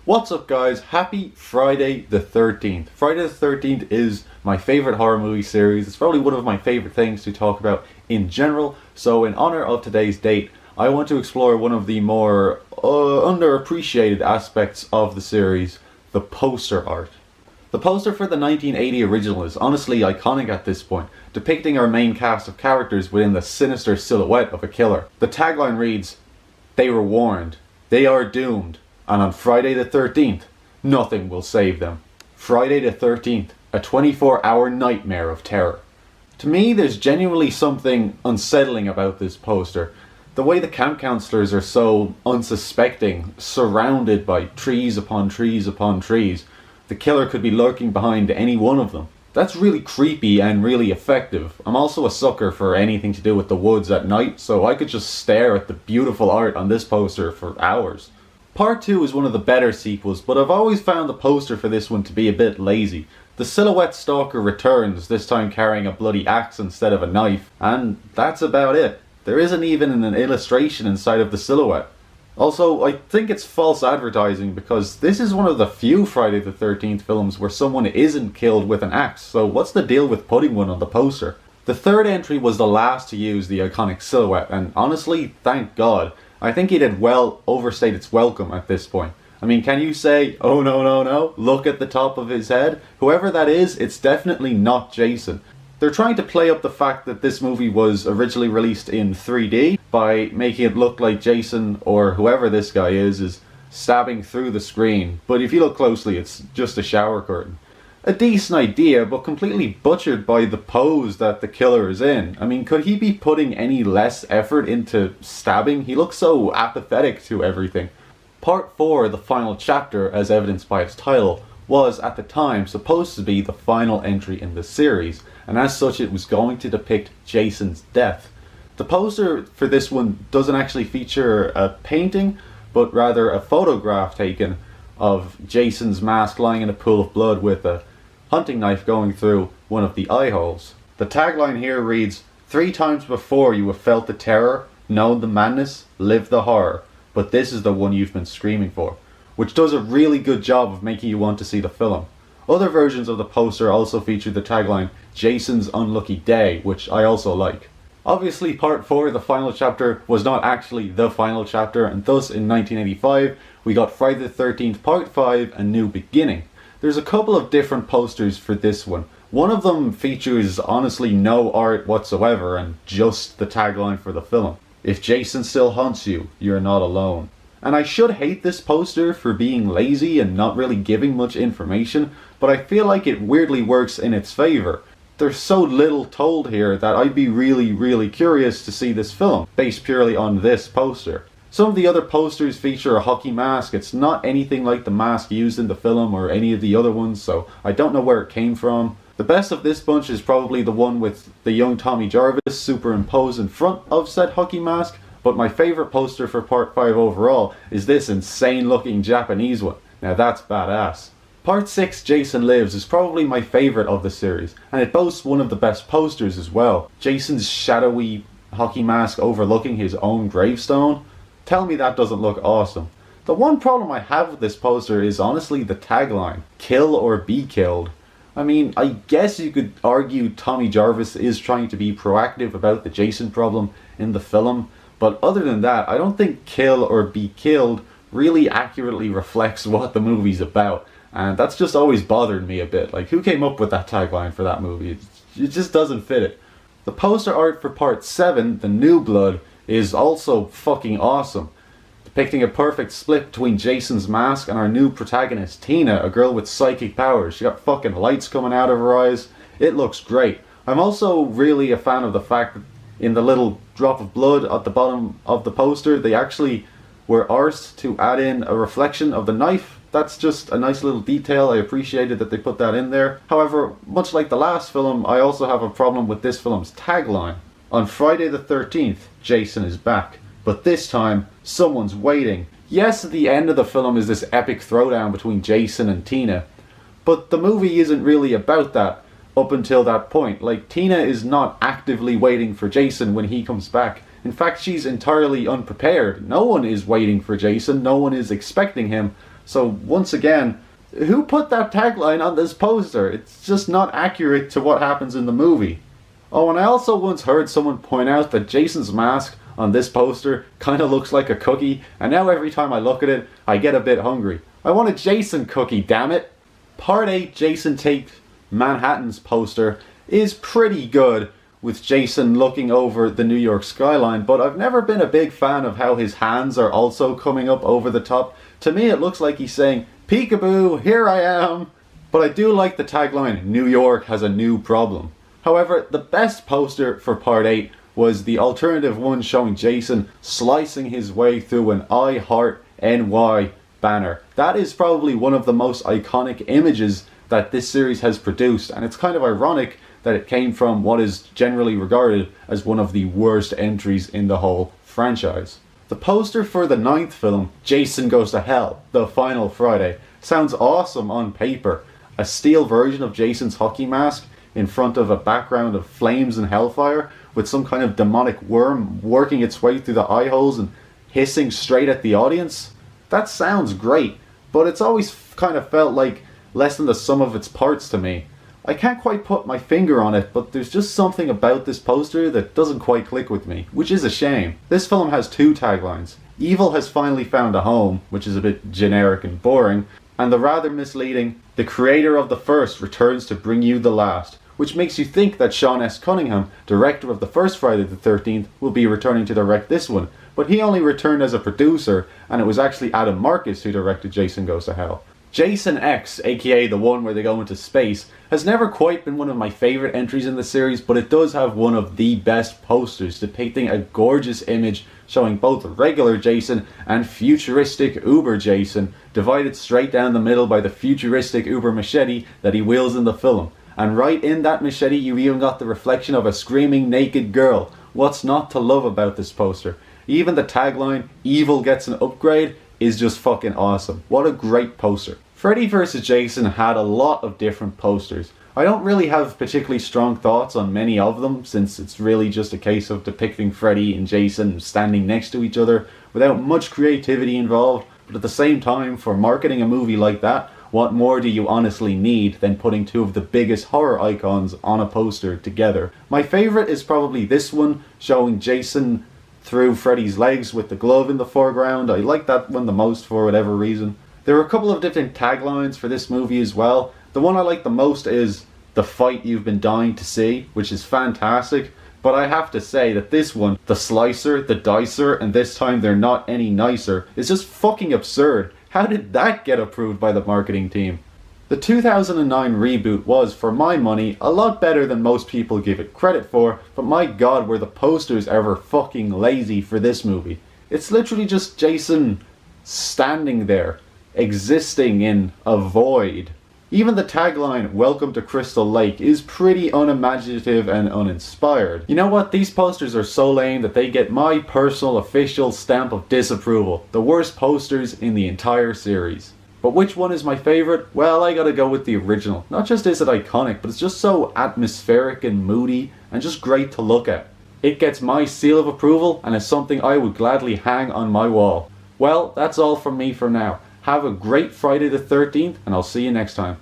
What's up guys, happy Friday the 13th. Friday the 13th is my favourite horror movie series. It's probably one of my favourite things to talk about in general. So in honour of today's date, I want to explore one of the more underappreciated aspects of the series, the poster art. The poster for the 1980 original is honestly iconic at this point, depicting our main cast of characters within the sinister silhouette of a killer. The tagline reads, "They were warned, they are doomed, and on Friday the 13th, nothing will save them." Friday the 13th, a 24-hour nightmare of terror. To me, there's genuinely something unsettling about this poster. The way the camp counselors are so unsuspecting, surrounded by trees upon trees upon trees. The killer could be lurking behind any one of them. That's really creepy and really effective. I'm also a sucker for anything to do with the woods at night, so I could just stare at the beautiful art on this poster for hours. Part 2 is one of the better sequels, but I've always found the poster for this one to be a bit lazy. The silhouette stalker returns, this time carrying a bloody axe instead of a knife, and that's about it. There isn't even an illustration inside of the silhouette. Also, I think it's false advertising because this is one of the few Friday the 13th films where someone isn't killed with an axe, so what's the deal with putting one on the poster? The third entry was the last to use the iconic silhouette, and honestly, thank God. I think it had well overstayed its welcome at this point. I mean, can you say, "Oh no, look at the top of his head"? Whoever that is, it's definitely not Jason. They're trying to play up the fact that this movie was originally released in 3D by making it look like Jason, or whoever this guy is stabbing through the screen. But if you look closely, it's just a shower curtain. A decent idea, but completely butchered by the pose that the killer is in. I mean, could he be putting any less effort into stabbing? He looks so apathetic to everything. Part 4, the final chapter, as evidenced by its title, was at the time supposed to be the final entry in the series, and as such it was going to depict Jason's death. The poster for this one doesn't actually feature a painting, but rather a photograph taken of Jason's mask lying in a pool of blood with a hunting knife going through one of the eye holes. The tagline here reads, "3 times before you have felt the terror, known the madness, lived the horror, but this is the one you've been screaming for," which does a really good job of making you want to see the film. Other versions of the poster also feature the tagline, "Jason's Unlucky Day," which I also like. Obviously, Part 4, the final chapter, was not actually the final chapter, and thus in 1985 we got Friday the 13th Part 5, A New Beginning. There's a couple of different posters for this one. One of them features honestly no art whatsoever and just the tagline for the film. "If Jason still haunts you, you're not alone." And I should hate this poster for being lazy and not really giving much information, but I feel like it weirdly works in its favour. There's so little told here that I'd be really curious to see this film, based purely on this poster. Some of the other posters feature a hockey mask. It's not anything like the mask used in the film or any of the other ones, so I don't know where it came from. The best of this bunch is probably the one with the young Tommy Jarvis superimposed in front of said hockey mask, but my favourite poster for Part 5 overall is this insane looking Japanese one. Now that's badass. Part 6, Jason Lives, is probably my favourite of the series, and it boasts one of the best posters as well. Jason's shadowy hockey mask overlooking his own gravestone. Tell me that doesn't look awesome. The one problem I have with this poster is honestly the tagline, "Kill or be killed." I mean, I guess you could argue Tommy Jarvis is trying to be proactive about the Jason problem in the film, but other than that, I don't think "kill or be killed" really accurately reflects what the movie's about. And that's just always bothered me a bit. Like, who came up with that tagline for that movie? It just doesn't fit it. The poster art for Part 7, The New Blood, is also fucking awesome. Depicting a perfect split between Jason's mask and our new protagonist, Tina, a girl with psychic powers. She got fucking lights coming out of her eyes. It looks great. I'm also really a fan of the fact that in the little drop of blood at the bottom of the poster, they actually were arsed to add in a reflection of the knife. That's just a nice little detail. I appreciated that they put that in there. However, much like the last film, I also have a problem with this film's tagline. "On Friday the 13th, Jason is back. But this time, someone's waiting." Yes, at the end of the film is this epic throwdown between Jason and Tina, but the movie isn't really about that up until that point. Like, Tina is not actively waiting for Jason when he comes back. In fact, she's entirely unprepared. No one is waiting for Jason, no one is expecting him, So once again, who put that tagline on this poster? It's just not accurate to what happens in the movie. Oh, and I also once heard someone point out that Jason's mask on this poster kind of looks like a cookie, and now every time I look at it, I get a bit hungry. I want a Jason cookie, damn it! Part 8 Jason Takes Manhattan's poster is pretty good, with Jason looking over the New York skyline, but I've never been a big fan of how his hands are also coming up over the top. To me it looks like he's saying, "Peekaboo, here I am!" But I do like the tagline, "New York has a new problem." However, the best poster for Part 8 was the alternative one showing Jason slicing his way through an I Heart NY banner. That is probably one of the most iconic images that this series has produced, and it's kind of ironic that it came from what is generally regarded as one of the worst entries in the whole franchise. The poster for the 9th film, Jason Goes to Hell, The Final Friday, sounds awesome on paper. A steel version of Jason's hockey mask in front of a background of flames and hellfire, with some kind of demonic worm working its way through the eye holes and hissing straight at the audience. That sounds great, but it's always kind of felt like less than the sum of its parts to me. I can't quite put my finger on it, but there's just something about this poster that doesn't quite click with me, which is a shame. This film has 2 taglines. Evil has finally found a home, which is a bit generic and boring, and the rather misleading, the creator of the first returns to bring you the last, which makes you think that Sean S. Cunningham, director of the first Friday the 13th, will be returning to direct this one, but he only returned as a producer, and it was actually Adam Marcus who directed Jason Goes to Hell. Jason X, aka the one where they go into space, has never quite been one of my favourite entries in the series, but it does have one of the best posters depicting a gorgeous image showing both regular Jason and futuristic Uber Jason, divided straight down the middle by the futuristic Uber machete that he wields in the film. And right in that machete you even got the reflection of a screaming naked girl. What's not to love about this poster? Even the tagline, "Evil gets an upgrade," is just fucking awesome. What a great poster. Freddy vs. Jason had a lot of different posters. I don't really have particularly strong thoughts on many of them, since it's really just a case of depicting Freddy and Jason standing next to each other without much creativity involved, but at the same time, for marketing a movie like that, what more do you honestly need than putting 2 of the biggest horror icons on a poster together? My favourite is probably this one, showing Jason through Freddy's legs with the glove in the foreground. I like that one the most for whatever reason. There are a couple of different taglines for this movie as well. The one I like the most is "The fight you've been dying to see," which is fantastic. But I have to say that this one, "The slicer, the dicer, and this time they're not any nicer," is just fucking absurd. How did that get approved by the marketing team? The 2009 reboot was, for my money, a lot better than most people give it credit for, but my god were the posters ever fucking lazy for this movie. It's literally just Jason standing there, existing in a void. Even the tagline, "Welcome to Crystal Lake," is pretty unimaginative and uninspired. You know what? These posters are so lame that they get my personal official stamp of disapproval. The worst posters in the entire series. But which one is my favourite? Well, I gotta go with the original. Not just is it iconic, but it's just so atmospheric and moody and just great to look at. It gets my seal of approval and is something I would gladly hang on my wall. Well, that's all from me for now. Have a great Friday the 13th, and I'll see you next time.